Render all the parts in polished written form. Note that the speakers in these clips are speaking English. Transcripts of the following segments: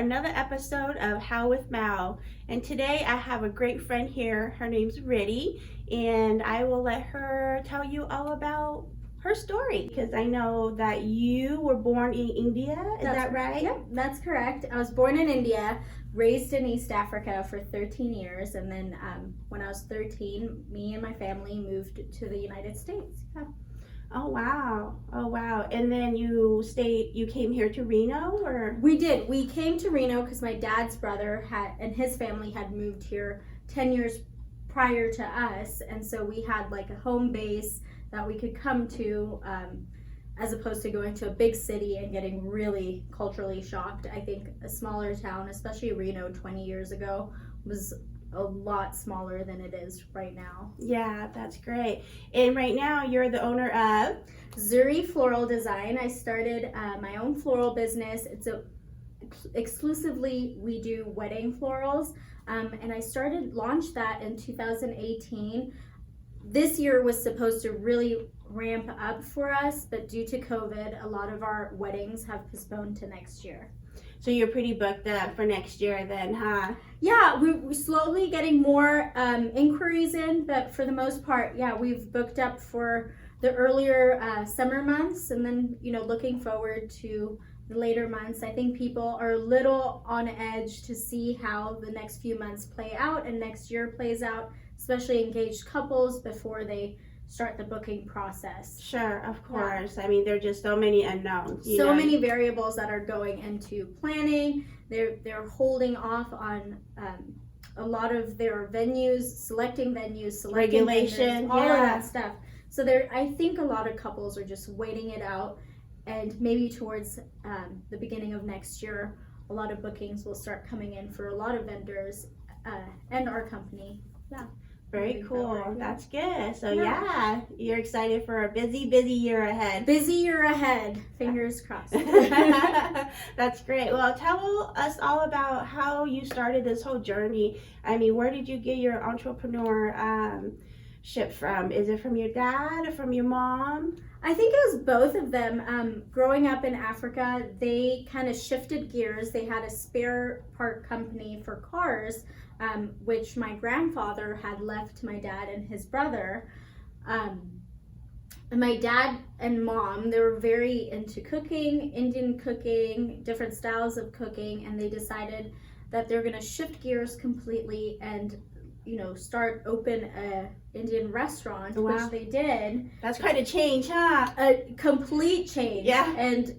another episode of How with Mal. And today I have a great friend here. Her name's Riddhi, and I will let her tell you all about her story because I know that you were born in India. Is that right? Yep, that's correct. I was born in India, raised in East Africa for 13 years, and then when I was 13, me and my family moved to the United States. Yeah. Oh wow. And then you came here to Reno, or? We did. We came to Reno because my dad's brother and his family had moved here 10 years prior to us, and so we had like a home base that we could come to, as opposed to going to a big city and getting really culturally shocked. I think a smaller town, especially Reno 20 years ago, was a lot smaller than it is right now. Yeah, that's great. And right now you're the owner of Zuri Floral Design. I started my own floral business. Exclusively we do wedding florals, and I launched that in 2018. This year was supposed to really ramp up for us, but due to COVID, a lot of our weddings have postponed to next year. So you're pretty booked up for next year then, huh? Yeah, we're slowly getting more inquiries in, but for the most part, yeah, we've booked up for the earlier summer months, and then, looking forward to the later months. I think people are a little on edge to see how the next few months play out and next year plays out, especially engaged couples before they start the booking process. Sure, of course. Yeah. I mean, there are just so many unknowns. Many variables that are going into planning. They're holding off on a lot of their venues, selecting regulation, vendors, all of that stuff. So I think a lot of couples are just waiting it out, and maybe towards the beginning of next year, a lot of bookings will start coming in for a lot of vendors and our company. Yeah. Very cool. That's good. So yeah, you're excited for a busy year ahead. Busy year ahead. Fingers crossed. That's great. Well, tell us all about how you started this whole journey. I mean, where did you get your entrepreneurship from? Is it from your dad or from your mom? I think it was both of them. Growing up in Africa, they kind of shifted gears. They had a spare part company for cars, which my grandfather had left to my dad and his brother. And my dad and mom, they were very into cooking, Indian cooking, different styles of cooking, and they decided that they're going to shift gears completely and start open a Indian restaurant. Wow. Which they did. That's quite a change, huh? A complete change. Yeah. And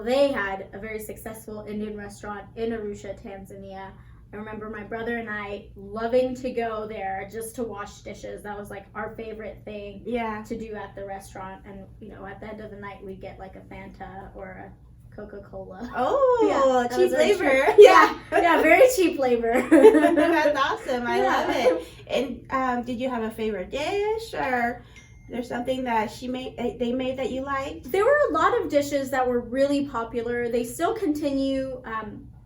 they had a very successful Indian restaurant in Arusha, Tanzania. I remember my brother and I loving to go there just to wash dishes. That was like our favorite thing to do at the restaurant. And at the end of the night, we'd get like a Fanta or a Coca-Cola. Oh, yeah, cheap labor. Yeah, very cheap labor. That's awesome. I love it. And did you have a favorite dish, or there's something that they made that you liked? There were a lot of dishes that were really popular. They still continue.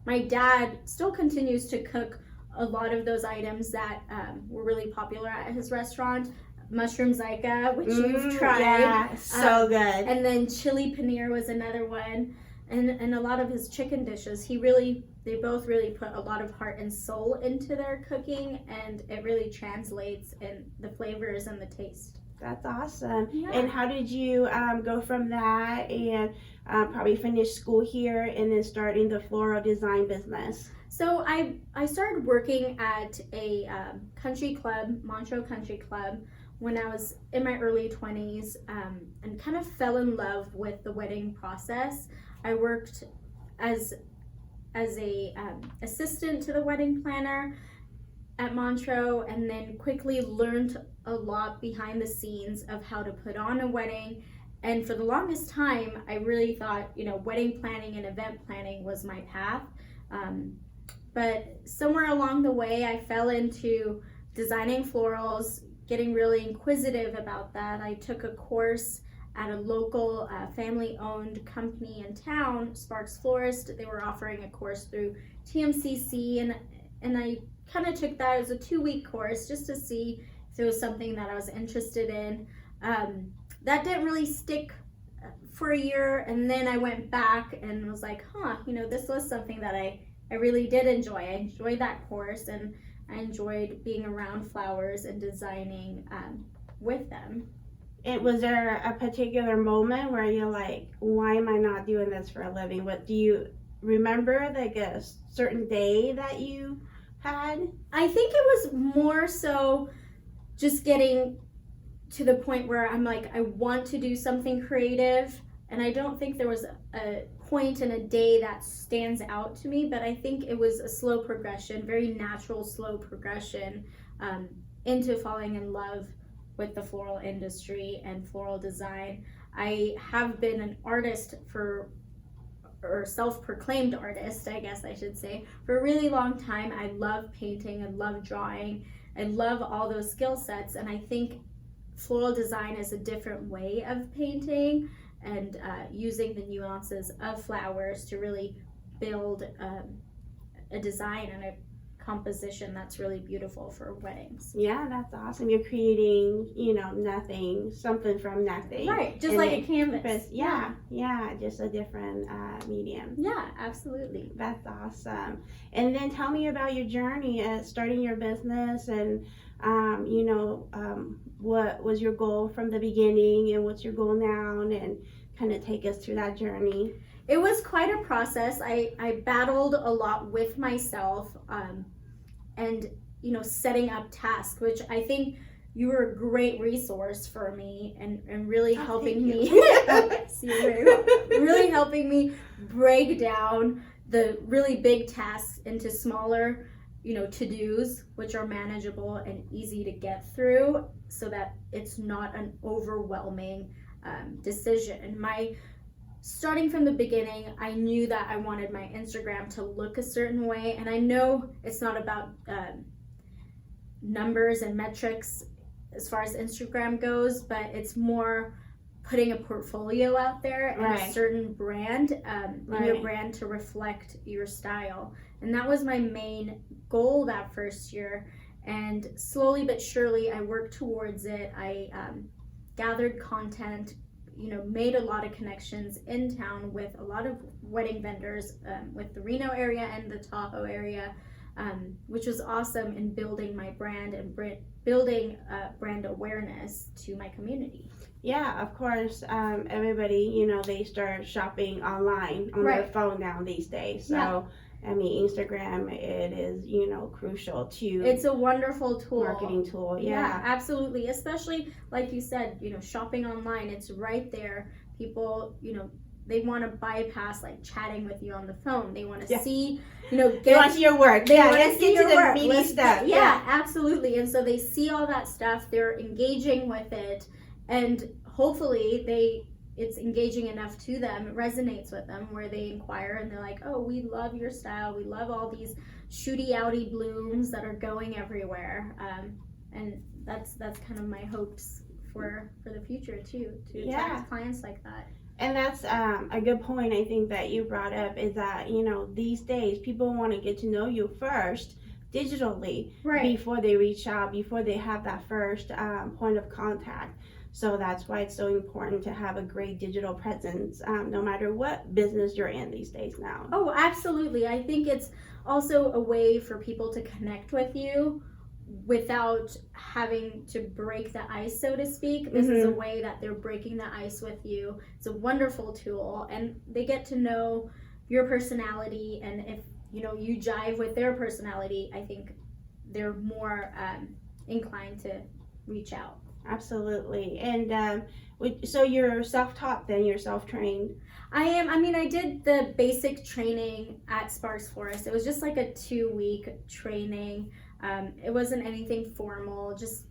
My dad still continues to cook a lot of those items that were really popular at his restaurant. Mushroom zaika, which you've tried. Yeah, so good. And then chili paneer was another one. And a lot of his chicken dishes, they both really put a lot of heart and soul into their cooking, and it really translates in the flavors and the taste. That's awesome. Yeah. And how did you go from that and probably finish school here and then starting the floral design business? So I started working at a country club, Montreux Country Club, when I was in my early 20s, and kind of fell in love with the wedding process. I worked as a assistant to the wedding planner at Montreux, and then quickly learned a lot behind the scenes of how to put on a wedding. And for the longest time, I really thought, wedding planning and event planning was my path. But somewhere along the way, I fell into designing florals, getting really inquisitive about that. I took a course at a local family-owned company in town, Sparks Florist. They were offering a course through TMCC, and I kind of took that as a 2-week course just to see if it was something that I was interested in. That didn't really stick for a year, and then I went back and was like, this was something that I really did enjoy. I enjoyed that course, and I enjoyed being around flowers and designing with them. Was there a particular moment where you're like, why am I not doing this for a living? What do you remember, like a certain day that you had? I think it was more so just getting to the point where I'm like, I want to do something creative, and I don't think there was a point in a day that stands out to me, but I think it was a slow progression, very natural slow progression into falling in love with the floral industry and floral design. I have been an artist or self-proclaimed artist, I guess I should say, for a really long time. I love painting, I love drawing, I love all those skill sets, and I think floral design is a different way of painting and using the nuances of flowers to really build a design and a composition that's really beautiful for weddings. Yeah, that's awesome. You're creating, something from nothing. Right, just like a canvas. Yeah, just a different medium. Yeah, absolutely. That's awesome. And then tell me about your journey at starting your business, and what was your goal from the beginning and what's your goal now, and kind of take us through that journey. It was quite a process. I battled a lot with myself and setting up tasks, which I think you were a great resource for me and really helping me really helping me break down the really big tasks into smaller to-dos, which are manageable and easy to get through, so that it's not an overwhelming decision. Starting from the beginning, I knew that I wanted my Instagram to look a certain way, and I know it's not about numbers and metrics as far as Instagram goes, but it's more putting a portfolio out there and right. a certain brand, and your brand to reflect your style. And that was my main goal that first year, and slowly but surely I worked towards it. I gathered content, made a lot of connections in town with a lot of wedding vendors with the Reno area and the Tahoe area, which was awesome in building my brand and building brand awareness to my community. Yeah, of course. Everybody, they start shopping online on their phone now these days. So, yeah. I mean, Instagram, it is, crucial to. It's a wonderful tool. Marketing tool, yeah. Absolutely. Especially, like you said, shopping online, it's right there. People, they want to bypass like chatting with you on the phone. They want to see, they want to see your work. They want to see your the work. meaty stuff. Yeah, absolutely. And so they see all that stuff. They're engaging with it, and hopefully it's engaging enough to them, it resonates with them, where they inquire and they're like, oh, we love your style, we love all these shooty outy blooms that are going everywhere, and that's kind of my hopes for the future too, to attract clients like that. And that's a good point, I think, that you brought up, is that these days people want to get to know you first digitally, before they reach out, before they have that first point of contact. So that's why it's so important to have a great digital presence, no matter what business you're in these days now. Oh, absolutely. I think it's also a way for people to connect with you without having to break the ice, so to speak. This is a way that they're breaking the ice with you. It's a wonderful tool, and they get to know your personality, and if you jive with their personality, I think they're more inclined to reach out. Absolutely. And so you're self-taught then, you're self-trained? I am. I mean, I did the basic training at Sparks Florist. It was just like a 2-week training. It wasn't anything formal, just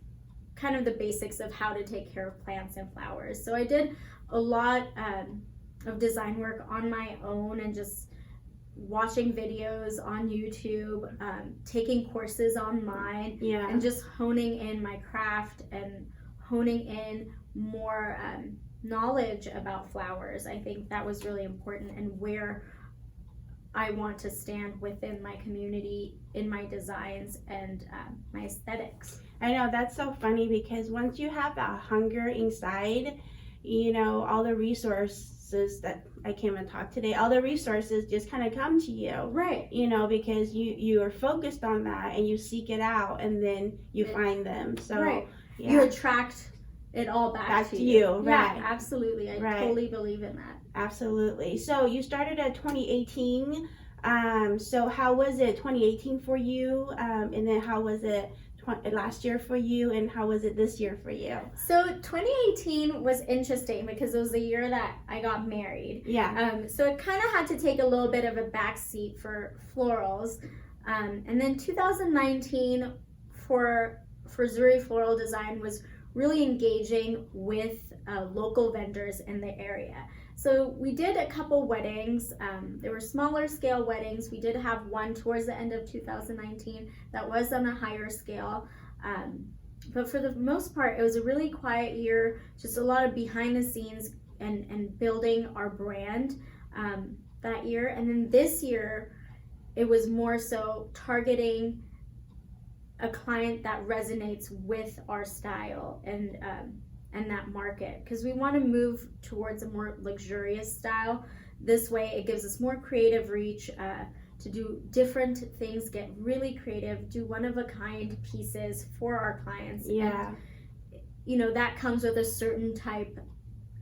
kind of the basics of how to take care of plants and flowers. So I did a lot of design work on my own, and just watching videos on YouTube, taking courses online, and just honing in my craft and honing in more knowledge about flowers. I think that was really important, and where I want to stand within my community in my designs and my aesthetics. I know, that's so funny, because once you have that hunger inside, all the resources that I came and talked today, all the resources just kind of come to you. Right. Because you are focused on that and you seek it out and then you find them. So right. Yeah. You attract it all back to you. Right. Yeah, absolutely. I totally believe in that. Absolutely. So you started at 2018. So how was it 2018 for you? And then how was it last year for you, and how was it this year for you? So 2018 was interesting because it was the year that I got married. Yeah. So it kind of had to take a little bit of a backseat for florals. And then 2019 for Zuri Floral Design was really engaging with local vendors in the area. So we did a couple weddings. There were smaller scale weddings. We did have one towards the end of 2019 that was on a higher scale. But for the most part, it was a really quiet year, just a lot of behind the scenes and building our brand that year. And then this year, it was more so targeting a client that resonates with our style and that market, because we want to move towards a more luxurious style. This way it gives us more creative reach to do different things, get really creative, do one-of-a-kind pieces for our clients. Yeah. And, that comes with a certain type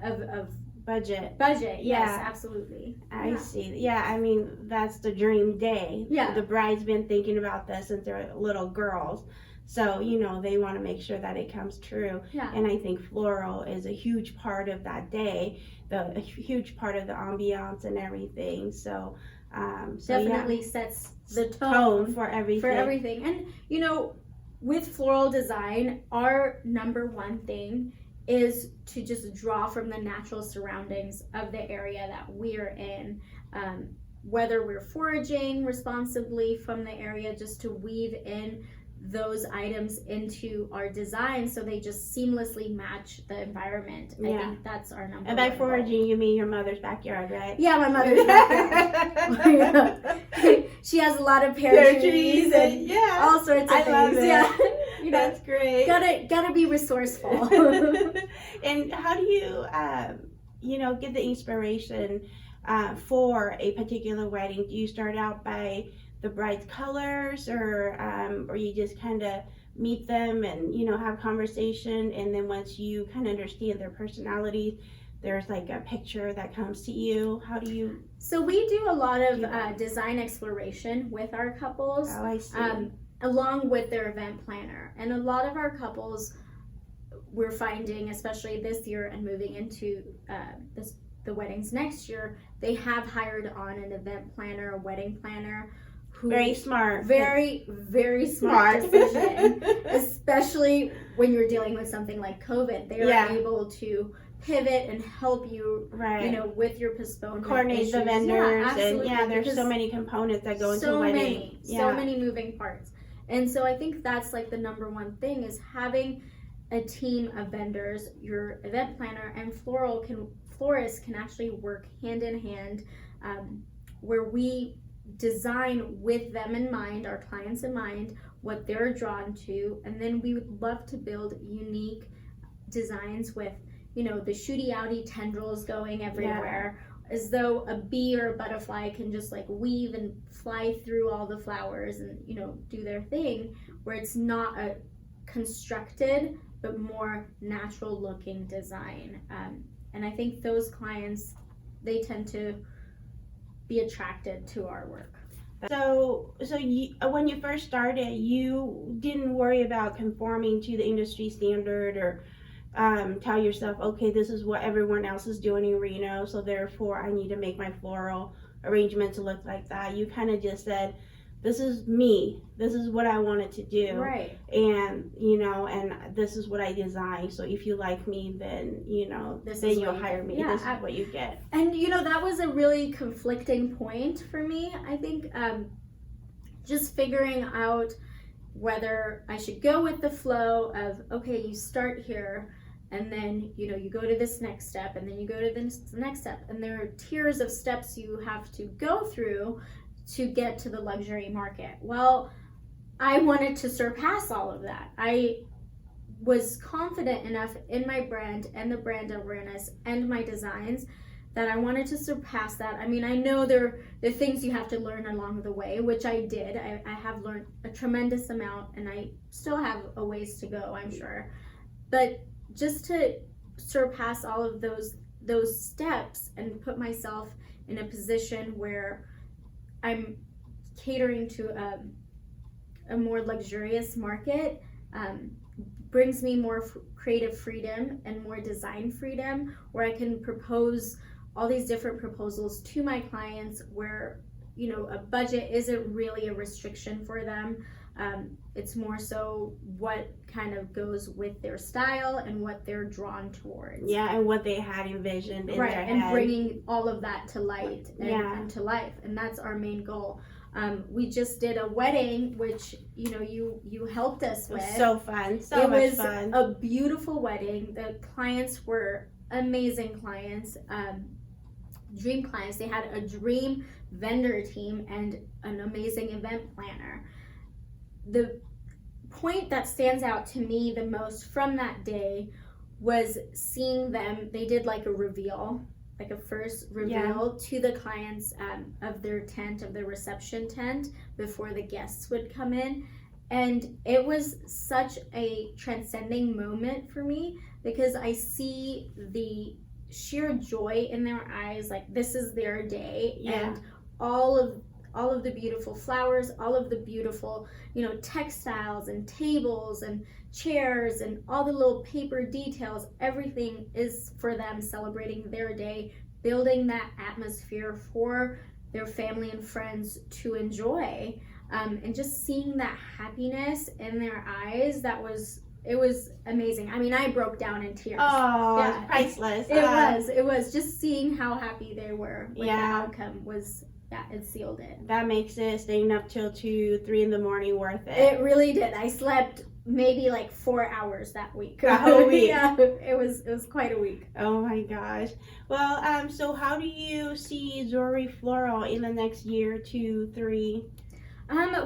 of budget. Yes, absolutely. I see. Yeah, I mean, that's the dream day. Yeah. The bride's been thinking about this since they're little girls. So, they want to make sure that it comes true. Yeah. And I think floral is a huge part of that day, a huge part of the ambiance and everything. So, definitely sets the tone for everything. And, with floral design, our number one thing is to just draw from the natural surroundings of the area that we're in. Whether we're foraging responsibly from the area, just to weave in those items into our design so they just seamlessly match the environment. Yeah. I think that's our number And by one foraging, goal. you mean your mother's backyard, right? Yeah, my mother's backyard. She has a lot of pear trees and yeah, all sorts of I things. love it. Yeah. That's great. Gotta be resourceful. And how do you, get the inspiration for a particular wedding? Do you start out by the bride's colors, or you just kind of meet them and have conversation, and then once you kind of understand their personality, there's like a picture that comes to you? How do you? So we do a lot of design exploration with our couples. Oh, I see. Along with their event planner, and a lot of our couples, we're finding, especially this year and moving into the weddings next year, they have hired on an event planner, a wedding planner. Very smart. Very, very smart decision. Especially when you're dealing with something like COVID. They are able to pivot and help you, with your postponement coordinate issues. the vendors. Yeah, and there's so many components that go into a wedding. So many moving parts. And so I think that's like the number one thing, is having a team of vendors. Your event planner and florist can actually work hand in hand, where we design with them in mind, our clients in mind, what they're drawn to, and then we would love to build unique designs with the shooty outy tendrils going everywhere, as though a bee or a butterfly can just like weave and fly through all the flowers and do their thing, where it's not a constructed but more natural looking design. And I think those clients, they tend to be attracted to our work. So when you first started, you didn't worry about conforming to the industry standard, or tell yourself, okay, this is what everyone else is doing in Reno, so therefore I need to make my floral arrangement to look like that. You kind of just said, this is me, this is what I wanted to do, right? And and this is what I designed, so if you like me, then then you'll hire me. This is what you get. And that was a really conflicting point for me. I think just figuring out whether I should go with the flow of, okay, you start here, and then you go to this next step, and then you go to this next step, and there are tiers of steps you have to go through to get to the luxury market. Well, I wanted to surpass all of that. I was confident enough in my brand and the brand awareness and my designs that I wanted to surpass that. I mean, I know there are things you have to learn along the way, which I did. I have learned a tremendous amount, and I still have a ways to go, I'm sure. But just to surpass all of those steps and put myself in a position where I'm catering to a more luxurious market, brings me more creative freedom and more design freedom, where I can propose all these different proposals to my clients where, you know, a budget isn't really a restriction for them. It's more so what kind of goes with their style and what they're drawn towards. Yeah, and what they had envisioned in Right, their and head. bringing all of that to light and to life, and that's our main goal. We just did a wedding, which, you know, you helped us It with. was so fun, so It much was fun. a beautiful wedding. The clients were amazing clients, dream clients. They had a dream vendor team and an amazing event planner. The point that stands out to me the most from that day was seeing them. They did like a reveal, like a first reveal to the clients of their tent, of their reception tent, before the guests would come in. And it was such a transcending moment for me, because I see the sheer joy in their eyes, like this is their day. And all of the beautiful flowers, all of the beautiful, you know, textiles and tables and chairs and all the little paper details, everything is for them, celebrating their day, building that atmosphere for their family and friends to enjoy. And just seeing that happiness in their eyes, it was amazing. I mean, I broke down in tears. Oh, Yeah. it's priceless. It was just seeing how happy they were with the outcome was, it sealed it. That makes it staying up till 2, 3 in the morning worth it. It really did. I slept maybe like 4 hours that week. The whole week. Yeah, it was quite a week. Oh my gosh. Well, so how do you see Zori Floral in the next year, 2, 3?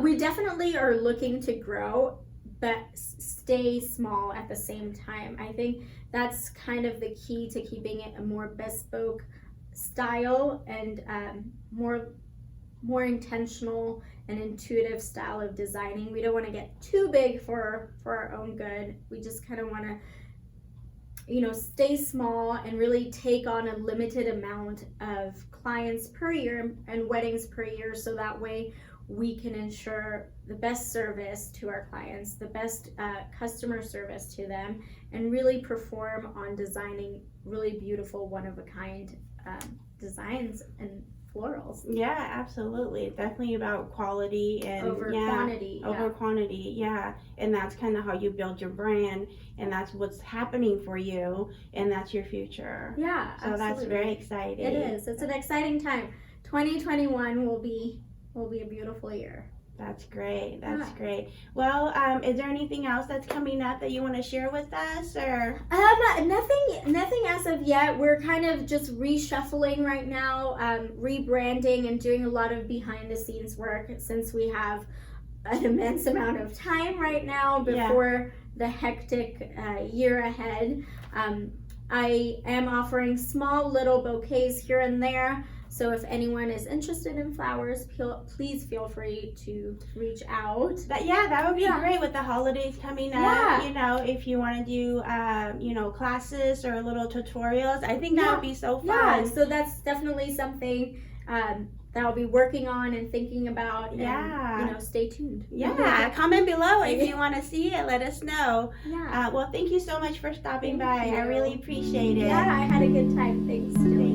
We definitely are looking to grow, but stay small at the same time. I think that's kind of the key to keeping it a more bespoke style and more intentional and intuitive style of designing. We don't want to get too big for our own good. We just kind of want to, you know, stay small and really take on a limited amount of clients per year and weddings per year, so that way we can ensure the best service to our clients, the best customer service to them, and really perform on designing really beautiful, one-of-a-kind designs and florals. Yeah, absolutely. Definitely about quality and Over quantity. Over quantity, and that's kind of how you build your brand, and that's what's happening for you, and that's your future. Yeah, so absolutely. That's very exciting. It is. It's an exciting time. 2021 will be a beautiful year. That's great. That's great. Well, is there anything else that's coming up that you want to share with us, or? Nothing as of yet. We're kind of just reshuffling right now, rebranding and doing a lot of behind the scenes work, since we have an immense amount of time right now before the hectic year ahead. I am offering small little bouquets here and there. So if anyone is interested in flowers, please feel free to reach out. That would be great with the holidays coming up. Yeah. You know, if you want to do, classes or little tutorials, I think that would be so fun. Yeah, so that's definitely something that I'll be working on and thinking about. And, stay tuned. Yeah, comment below if you want to see it. Let us know. Yeah. Well, thank you so much for stopping by. Thank you. I really appreciate it. Yeah, I had a good time. Thanks, Julie.